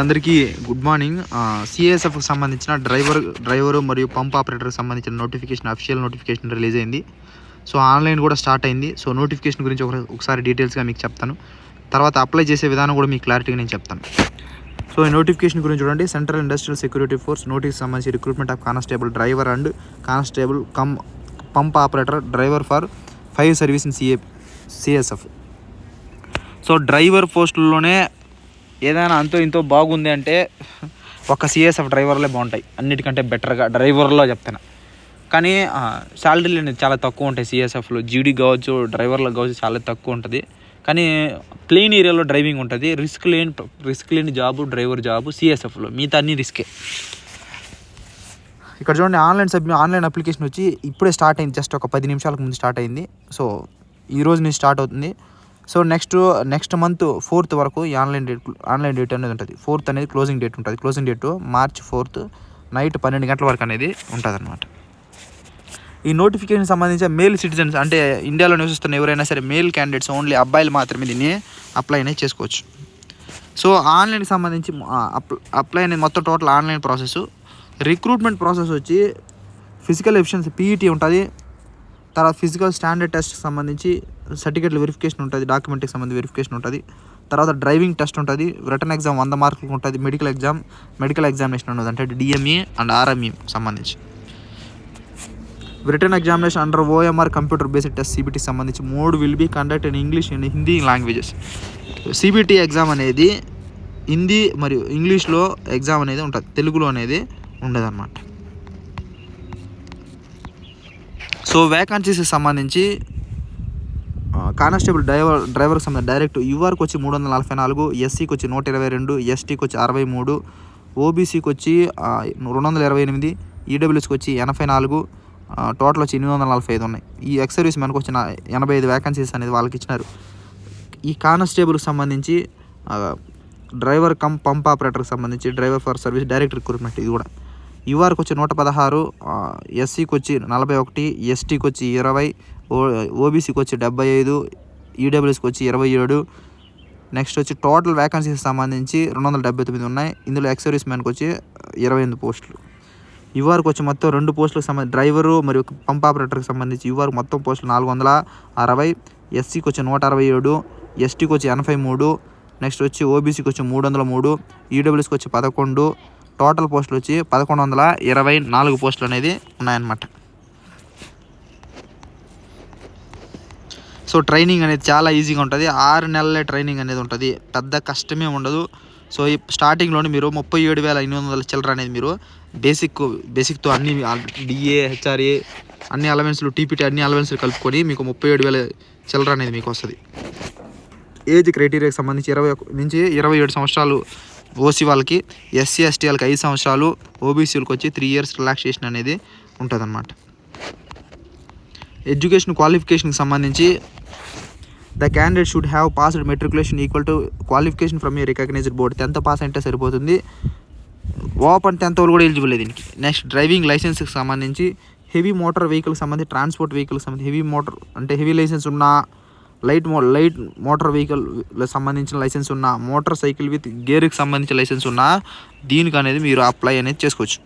అందరికీ good morning. సిఎస్ఎఫ్కి సంబంధించిన driver మరియు పంప్ ఆపరేటర్కి సంబంధించిన అఫీషియల్ నోటిఫికేషన్ రిలీజ్ అయింది. సో ఆన్లైన్ కూడా స్టార్ట్ అయింది. సో నోటిఫికేషన్ గురించి ఒకసారి డీటెయిల్స్గా మీకు చెప్తాను. తర్వాత అప్లై చేసే విధానం కూడా మీకు క్లారిటీగా నేను చెప్తాను. సో ఈ నోటిఫికేషన్ గురించి చూడండి. Central industrial security force notice సంబంధించి recruitment of constable driver and constable pump operator driver for 5 service in CSF. So driver పోస్టుల్లోనే ఏదైనా అంతో ఇంతో బాగుంది అంటే ఒక సిఎస్ఎఫ్ డ్రైవర్లే బాగుంటాయి, అన్నిటికంటే బెటర్గా డ్రైవర్లో చెప్తాను. కానీ శాలరీలు అనేది చాలా తక్కువ ఉంటాయి సిఎస్ఎఫ్లో. జీడీ కావచ్చు, డ్రైవర్లో కావచ్చు, చాలా తక్కువ ఉంటుంది. కానీ ప్లెయిన్ ఏరియాలో డ్రైవింగ్ ఉంటుంది. రిస్క్ లేని జాబు డ్రైవర్ జాబు సిఎస్ఎఫ్లో, మిగతా అన్ని రిస్కే. ఇక్కడ చూడండి, ఆన్లైన్ అప్లికేషన్ వచ్చి ఇప్పుడే స్టార్ట్ అయింది. జస్ట్ ఒక 10 నిమిషాలకు ముందు స్టార్ట్ అయింది. సో ఈరోజు నుంచి స్టార్ట్ అవుతుంది. సో నెక్స్ట్ మంత్ 4th వరకు ఈ ఆన్లైన్ డేట్ అనేది ఉంటుంది. 4th అనేది క్లోజింగ్ డేట్ ఉంటుంది. Closing date March 4th night 12 గంటల వరకు అనేది ఉంటుంది అనమాట. ఈ నోటిఫికేషన్ సంబంధించి మేల్ సిటిజన్స్ అంటే ఇండియాలో నివసిస్తున్న ఎవరైనా సరే మేల్ క్యాండిడేట్స్, ఓన్లీ అబ్బాయిలు మాత్రమే దీన్ని అప్లై అనేది చేసుకోవచ్చు. సో ఆన్లైన్కి సంబంధించి అప్లై అనేది మొత్తం total online process. Recruitment process వచ్చి ఫిజికల్ ఎఫిషియన్సీ PET ఉంటుంది. తర్వాత ఫిజికల్ స్టాండర్డ్ టెస్ట్కి సంబంధించి సర్టిఫికేట్ల వెరిఫికేషన్ ఉంటుంది, డాక్యుమెంట్కి సంబంధించి వెరిఫికేషన్ ఉంటుంది. తర్వాత డ్రైవింగ్ టెస్ట్ ఉంటుంది, రిటర్న్ ఎగ్జామ్ 100 మార్కులకు ఉంటుంది, మెడికల్ ఎగ్జామినేషన్ ఉంటుంది, అంటే DME అండ్ RME సంబంధించి. Written examination under OMR computer based test CBT సంబంధించి 3 will be conduct in English and Hindi languages. CBT exam అనేది హిందీ మరియు ఇంగ్లీష్లో ఎగ్జామ్ అనేది ఉంటుంది, తెలుగులో అనేది ఉండదన్నమాట. సో వేకెన్సీస్కి సంబంధించి కానిస్టేబుల్ డ్రైవర్కి సంబంధించి డైరెక్ట్ URకి వచ్చి 344, SCకి వచ్చి 122, STకి వచ్చి 63, OBCకి వచ్చి 228, EWSకి వచ్చి 84, టోటల్ వచ్చి 845 ఉన్నాయి. ఈ ఎక్స్ సర్వీస్ మనకు వచ్చిన 85 వేకెన్సీస్ అనేది వాళ్ళకి ఇచ్చినారు. ఈ కానిస్టేబుల్కి సంబంధించి డ్రైవర్ పంప్ ఆపరేటర్కి సంబంధించి driver for service direct recruitment. ఇది కూడా URకి వచ్చి 116, SCకి వచ్చి 41, STకి వచ్చి 20, OBCకి వచ్చి 75, EWSకి వచ్చి 27. నెక్స్ట్ వచ్చి టోటల్ వేకెన్సీకి సంబంధించి 279 ఉన్నాయి. ఇందులో ఎక్స్ సర్వీస్ మ్యాన్కి వచ్చి 28 పోస్టులు. URకి వచ్చి మొత్తం 2 పోస్టులకు సంబంధించి డ్రైవరు మరియు పంప్ ఆపరేటర్కి సంబంధించి URకి మొత్తం పోస్టులు 460, SCకి వచ్చి 167, STకి వచ్చి 83, నెక్స్ట్ వచ్చి OBCకి వచ్చి 303, EWSకి వచ్చి 11. టోటల్ పోస్టులు వచ్చి 1124 పోస్టులు అనేది ఉన్నాయన్నమాట. సో ట్రైనింగ్ అనేది చాలా ఈజీగా ఉంటుంది. 6 నెలలే ట్రైనింగ్ అనేది ఉంటుంది, పెద్ద కష్టమే ఉండదు. సో ఈ స్టార్టింగ్లోనే మీరు 37,800 చిల్లర అనేది మీరు బేసిక్తో అన్ని DA, HRA అన్ని అలవెన్స్లు, TPT అన్ని అలవెన్స్లు కలుపుకొని మీకు 37,000 చిల్లర అనేది మీకు వస్తుంది. ఏజ్ క్రైటీరియాకి సంబంధించి 21 నుంచి 27 సంవత్సరాలు OC వాళ్ళకి, SC ST వాళ్ళకి 5 సంవత్సరాలు, OBCలకు వచ్చి 3 years రిలాక్సేషన్ అనేది ఉంటుంది అన్నమాట. ఎడ్యుకేషన్ క్వాలిఫికేషన్కి సంబంధించి the candidate should have passed matriculation equal to qualification from a recognised board. 10th pass అంటే సరిపోతుంది. ఓపెన్ 10th వాళ్ళు కూడా ఎలిజిబుల్ దీనికి. నెక్స్ట్ డ్రైవింగ్ లైసెన్స్కి సంబంధించి హెవీ మోటార్ వెహికల్కి సంబంధించి, ట్రాన్స్పోర్ట్ వెహికల్కి సంబంధించి హెవీ మోటార్ అంటే హెవీ లైసెన్స్ ఉన్న, లైట్ మోటార్ వెహికల్ సంబంధించిన లైసెన్స్ ఉన్న, మోటార్ సైకిల్ విత్ గేర్కి సంబంధించిన లైసెన్స్ ఉన్న దీనికి అనేది మీరు అప్లై అనేది చేసుకోవచ్చు.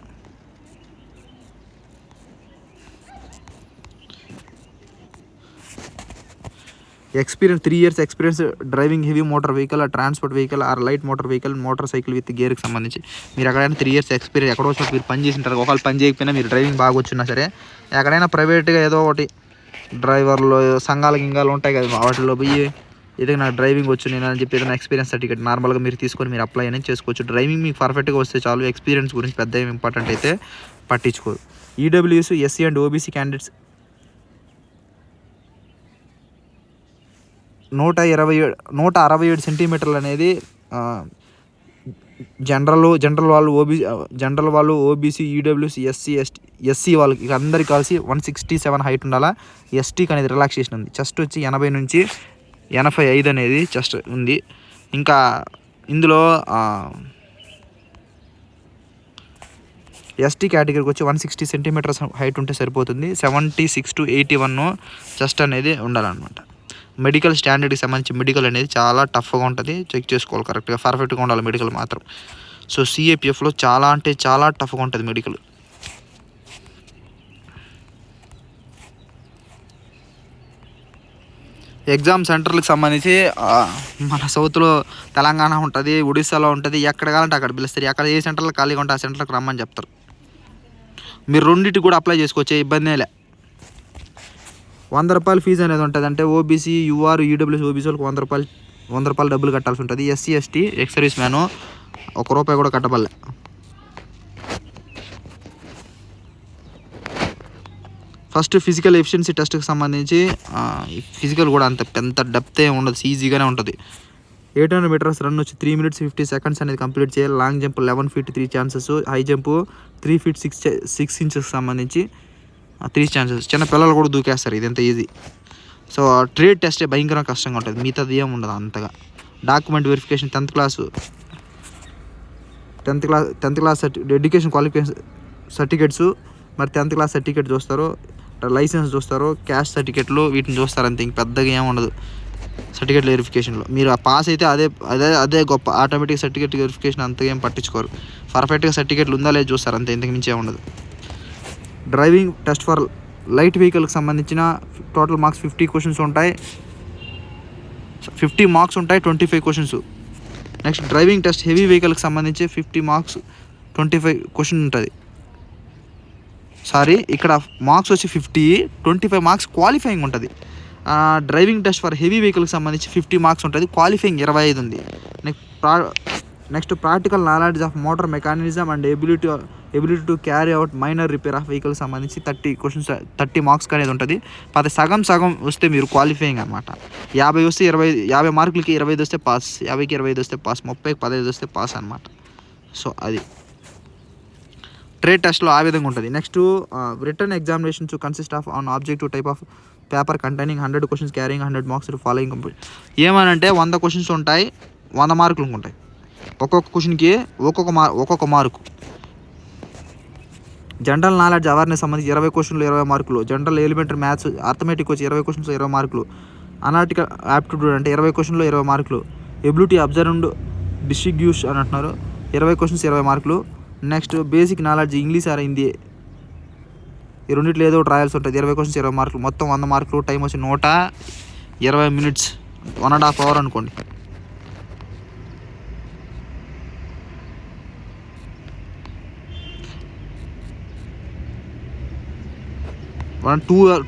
Experience 3 years experience driving heavy motor vehicle, transport vehicle or light motor vehicle, motorcycle with గేర్కి సంబంధించి మీరు ఎక్కడైనా 3 years ఎక్స్పీరియన్స్ ఎక్కడో వచ్చి మీరు పని చేసింటారు. ఒకవేళ పని చేయకపోయినా మీరు డ్రైవింగ్ బాగా వచ్చినా సరే ఎక్కడైనా ప్రైవేట్గా ఏదో ఒకటి డ్రైవర్లు గింగాలు ఉంటాయి కదా, వాటిలో పోయి ఏదైనా నాకు డ్రైవింగ్ వచ్చు నేను అని చెప్పి ఏదైనా ఎక్స్పీరియన్స్ సర్టిఫికేట్ నార్మల్గా మీరు తీసుకొని మీరు అప్లై అనేది చేసుకోవచ్చు. డ్రైవింగ్ మీకు పర్ఫెక్ట్గా వస్తే చాలు, ఎక్స్పీరియన్స్ గురించి పెద్ద ఏమి ఇంపార్టెంట్ అయితే పట్టించుకోరు. EWS, SC and OBC candidates 167 సెంటీమీటర్లు అనేది జనరల్ వాళ్ళు, OBC, EWS, SC వాళ్ళకి అందరికి కలిసి 167 హైట్ ఉండాలా. STకి అనేది రిలాక్సేషన్ ఉంది. చెస్ట్ వచ్చి 80 నుంచి 85 అనేది చెస్ట్ ఉంది. ఇంకా ఇందులో ST కేటగిరీకి వచ్చి 160 సెంటీమీటర్స్ హైట్ ఉంటే సరిపోతుంది. 76 to 81 చెస్ట్ అనేది ఉండాలన్నమాట. మెడికల్ స్టాండర్డ్కి సంబంధించి మెడికల్ అనేది చాలా టఫ్గా ఉంటుంది, చెక్ చేసుకోవాలి కరెక్ట్గా, పర్ఫెక్ట్గా ఉండాలి మెడికల్ మాత్రం. సో సిఏపిఎఫ్లో చాలా అంటే చాలా టఫ్గా ఉంటుంది మెడికల్. ఎగ్జామ్ సెంటర్లకు సంబంధించి మన సౌత్లో తెలంగాణ ఉంటుంది, ఒడిస్సాలో ఉంటుంది, ఎక్కడ కావాలంటే అక్కడ పిలుస్తారు. ఎక్కడ ఏ సెంటర్లో ఖాళీగా ఉంటే ఆ సెంటర్లకు రమ్మని చెప్తారు. మీరు రెండింటికి కూడా అప్లై చేసుకోవచ్చు, ఇబ్బందిలే. 100 రూపాయలు ఫీజు అనేది ఉంటుంది. అంటే ఓబీసీ, యూఆర్, ఈడబ్ల్యూఎస్ ఓబీసీ వాళ్ళకి 100 రూపాయలు డబ్బులు కట్టాల్సి ఉంటుంది. SC, ST, ex service man ₹1 కూడా కట్టబడలే. ఫస్ట్ ఫిజికల్ ఎఫిషియన్సీ టెస్ట్కి సంబంధించి ఫిజికల్ కూడా అంత డెప్త్ ఏమి ఉండదు, ఈజీగానే ఉంటుంది. 800 మీటర్స్ రన్ వచ్చి 3 minutes 50 seconds అనేది కంప్లీట్ చేయాలి. Long jump 11 feet 3 chances, high jump 3 feet 6 inches సంబంధించి 3 chances. చిన్న పిల్లలు కూడా దూకేస్తారు, ఇది ఎంత ఈజీ. సో ట్రేడ్ టెస్టే భయంకరంగా కష్టంగా ఉంటుంది, మిగతాది ఏమి ఉండదు అంతగా. Document verification 10th class education qualification certificates, మరి 10th క్లాస్ సర్టిఫికేట్ చూస్తారు, లైసెన్స్ చూస్తారు, క్యాష్ సర్టిఫికేట్లు వీటిని చూస్తారు అంతే, ఇంక పెద్దగా ఏమి ఉండదు సర్టిఫికేట్ వెరిఫికేషన్లో. మీరు పాస్ అయితే అదే గొప్ప, ఆటోమేటిక్ సర్టిఫికేట్ వెరిఫికేషన్ అంతగా ఏం పట్టించుకోరు, పర్ఫెక్ట్గా సర్టిఫికేట్లు ఉందా లేదు చూస్తారు అంతే, ఇంతకు మించే ఉండదు. డ్రైవింగ్ టెస్ట్ ఫర్ లైట్ వెహికల్కి సంబంధించిన టోటల్ మార్క్స్ 50 questions ఉంటాయి, 50 marks ఉంటాయి, 25 questions. Next driving test heavy వెహికల్కి సంబంధించి 50 marks 25 questions ఉంటుంది. ఇక్కడ మార్క్స్ వచ్చి 50, 25 marks క్వాలిఫైయింగ్ ఉంటుంది. డ్రైవింగ్ టెస్ట్ ఫర్ హెవీ వెహికల్కి సంబంధించి 50 marks ఉంటుంది, క్వాలిఫైయింగ్ 25 ఉంది. Next practical knowledge of motor mechanism and ability to carry out minor repair of వెహికల్కి సంబంధించి 30 questions 30 marks అనేది ఉంటుంది. సగం వస్తే మీరు క్వాలిఫైయింగ్ అనమాట. 50 వస్తే 50 మార్కులకి 25 వస్తే పాస్, 50కి 25 వస్తే పాస్, 30కి 15 వస్తే పాస్ అనమాట. సో అది ట్రేడ్ టెస్ట్లో ఆ విధంగా ఉంటుంది. Next written examination to consist of on objective type of paper containing 100 questions carrying 100 marks to following complete. ఏమనంటే 100 questions ఉంటాయి, 100 మార్కులు ఉంటాయి. ఒక్కొక్క క్వశ్చన్కి ఒక్కొక్క మార్కు. జనరల్ నాలెడ్జ్ అవేర్నెస్ సంబంధించి 20 questions 20 మార్కులు. జనరల్ ఎలిమెంటరీ మ్యాథ్స్ అర్థమెటిక్ వచ్చి 20 questions 20 మార్కులు. అనాలిటికల్ యాప్టిట్యూడ్ అంటే 20 questions 20 మార్కులు. ఎబిలిటీ అబ్జర్వ్డ్ డిస్ట్రిబ్యూషన్ అని అంటున్నారు, 20 questions 20 మార్కులు. Next basic knowledge English are Hindi, ఈ రెండిట్లో ఏదో ట్రయల్స్ ఉంటుంది, 20 questions 20 మార్కులు, మొత్తం 100 మార్కులు. టైం వచ్చి 120 minutes, 1.5 hours అనుకోండి.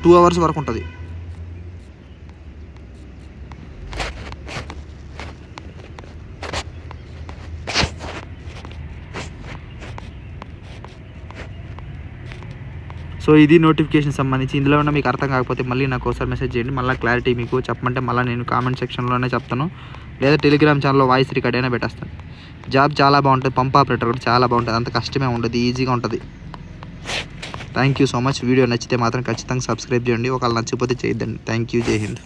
టూ అవర్స్ వరకు ఉంటుంది. సో ఇది నోటిఫికేషన్ సంబంధించి. ఇందులో ఉన్న మీకు అర్థం కాకపోతే మళ్ళీ నాకు ఒకసారి మెసేజ్ చేయండి, మళ్ళీ క్లారిటీ మీకు చెప్పమంటే మళ్ళీ నేను కామెంట్ సెక్షన్లోనే చెప్తాను, లేదా టెలిగ్రామ్ ఛానల్లో వాయిస్ రికార్డ్ అయినా పెట్టేస్తాను. జాబ్ చాలా బాగుంటుంది, పంప్ ఆపరేటర్ కూడా చాలా బాగుంటుంది, అంత కష్టమే ఉండదు, ఈజీగా ఉంటుంది. Thank you so much. Video నచ్చితే మాత్రం ఖచ్చితంగా సబ్స్క్రైబ్ చేయండి, ఒకవేళ నచ్చిపోతే చేయొద్దండి. థ్యాంక్ యూ, జై హింద్.